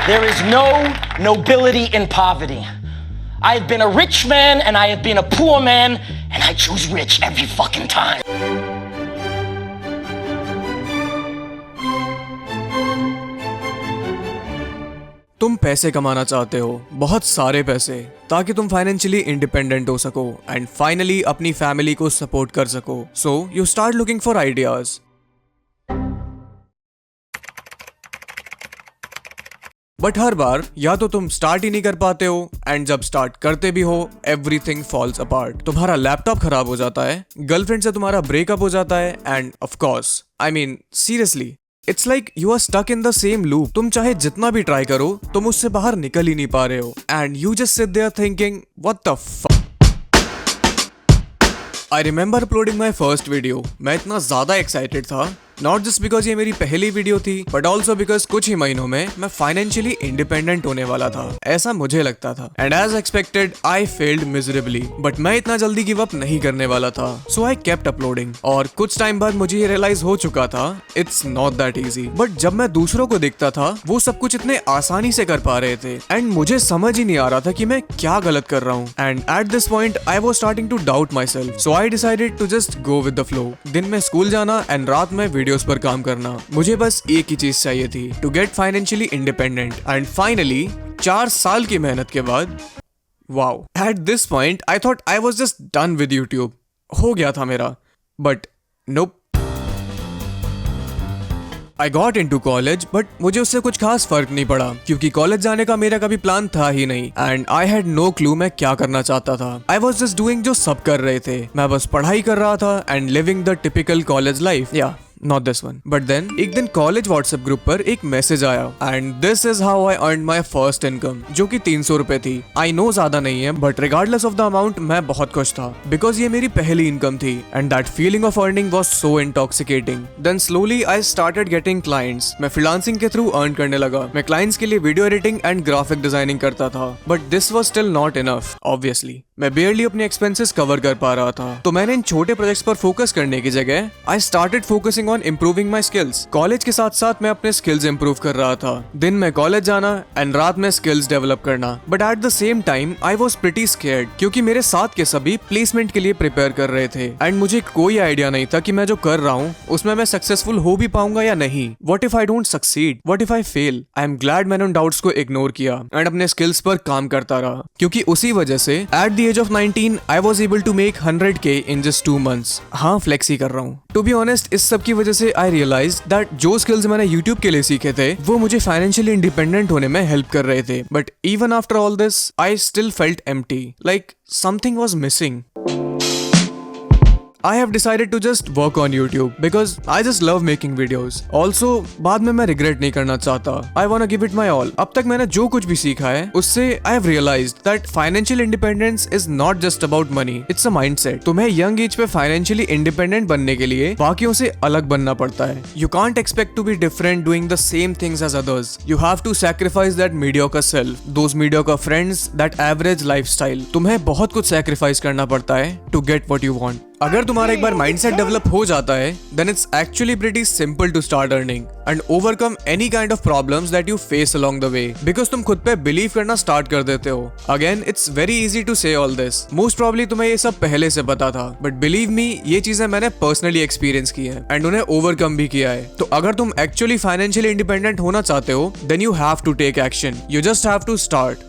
There is no nobility in poverty. I have been a rich man and I have been a poor man, and I choose rich every fucking time. तुम पैसे कमाना चाहते हो, बहुत सारे पैसे, ताकि तुम फाइनेंशियली इंडिपेंडेंट हो सको एंड फाइनली अपनी फैमिली को सपोर्ट कर सको. So you start looking for ideas. But हर बार या तो तुम स्टार्ट ही नहीं कर पाते हो, एंड जब स्टार्ट करते भी हो एवरीथिंग फॉल्स अपार्ट. तुम्हारा लैपटॉप खराब हो जाता है, गर्लफ्रेंड से तुम्हारा ब्रेकअप हो जाता है, and of course I mean seriously it's like you are stuck in the same loop. तुम चाहे जितना भी ट्राई करो तुम उससे बाहर निकल ही नहीं पा रहे हो, and you just sit there thinking what the fuck. I remember uploading my first video. मैं इतना ज्यादा एक्साइटेड था, नॉट जस्ट बिकॉज ये मेरी पहली वीडियो थी, बट ऑल्सो बिकॉज कुछ ही महीनों में मैं फाइनेंशियली इंडिपेंडेंट होने वाला था, ऐसा मुझे लगता था. And as expected I failed miserably, but मैं इतना जल्दी गिव अप नहीं करने वाला था. सो आई केप्ट अपलोडिंग, और कुछ टाइम बाद मुझे ये रियलाइज हो चुका था it's not that easy. But जब मैं दूसरों को देखता था वो सब कुछ इतने आसानी से कर पा रहे थे, एंड मुझे समझ ही नहीं आ रहा था कि मैं क्या गलत कर रहा हूँ. And at this point I was starting to doubt myself. So I decided to just go with the flow. दिन में स्कूल जाना एंड रात में वीडियोस पर काम करना. मुझे बस एक ही चीज चाहिए थी, to get financially independent. And finally 4 साल की मेहनत के बाद, wow, at this point I thought I was just done with YouTube. हो गया था मेरा, but nope. I got into college, but मुझे उससे कुछ खास फर्क नहीं पड़ा, क्योंकि कॉलेज जाने का मेरा कभी प्लान था ही नहीं, and I had no clue मैं क्या करना चाहता था. आई वॉज जस्ट डूइंग जो सब कर रहे थे. मैं बस पढ़ाई कर रहा था and living the typical college life. या not this one. But then एक दिन कॉलेज व्हाट्सएप ग्रुप पर एक मैसेज आया, and this is how I earn my first income, जो कि 300 रुपए थी. आई नो ज्यादा नहीं है, but regardless of the amount मैं बहुत खुश था, बिकॉज ये मेरी पहली इनकम थी, and that feeling of earning was so intoxicating. Then slowly I started getting clients. मैं फ्रीलांसिंग के थ्रू अर्न करने लगा. मैं क्लाइंट्स के लिए video editing and graphic designing करता था, but this was still not enough. Obviously मैं बेयरली अपने एक्सपेंसेस कवर कर पा रहा था, तो मैंने इन छोटे प्रोजेक्ट्स पर फोकस करने की जगह I started focusing on improving my skills. College के साथ साथ मैं अपने स्किल्स इंप्रूव कर रहा था. दिन में कॉलेज जाना एंड रात में स्किल्स डेवलप करना. But at the same time I was pretty scared, क्योंकि मेरे साथ के सभी प्लेसमेंट के लिए प्रिपेयर कर रहे थे, एंड मुझे कोई आइडिया नहीं था कि मैं जो कर रहा हूँ उसमें मैं सक्सेसफुल हो भी पाऊंगा या नहीं. What if I don't succeed, what if I fail. I am glad मैंने उन डाउट्स को इग्नोर किया एंड अपने स्किल्स पर काम करता रहा, क्योंकि उसी वजह से at the age of 19 I was able to make 100K in just 2 months. हाँ, फ्लेक्स ही कर रहा हूँ. To be honest, इस सब की वजह से I realized that जो skills मैंने YouTube के लिए सीखे थे वो मुझे financially independent होने में help कर रहे थे. But even after all this, I still felt empty. Like something was missing. I have decided to just work on YouTube because I just love making videos. Also, बाद में मैं regret नहीं करना चाहता. I wanna give it my all. अब तक मैंने जो कुछ भी सीखा है उससे I have realized that financial independence is not just about money. It's a mindset. तुम्हें young age पे financially independent बनने के लिए बाकियों से अलग बनना पड़ता है. You can't expect to be different doing the same things as others. You have to sacrifice that mediocre self, those mediocre friends, that average lifestyle. तुम्हें बहुत कुछ sacrifice करना पड़ता है to get what you want. अगर तुम्हारा एक बार mindset develop हो जाता है, then it's actually pretty simple to start earning and overcome any kind of problems that you face along the way, because तुम खुद पे बिलीव करना स्टार्ट कर देते हो. Again, it's very easy to say all this. Most probably तुम्हें ये सब पहले से पता था, but believe me, ये चीजें मैंने पर्सनली एक्सपीरियंस की है एंड उन्हें ओवरकम भी किया है. तो अगर तुम एक्चुअली फाइनेंशियली इंडिपेंडेंट होना चाहते हो, then you have to take action. You just have to start.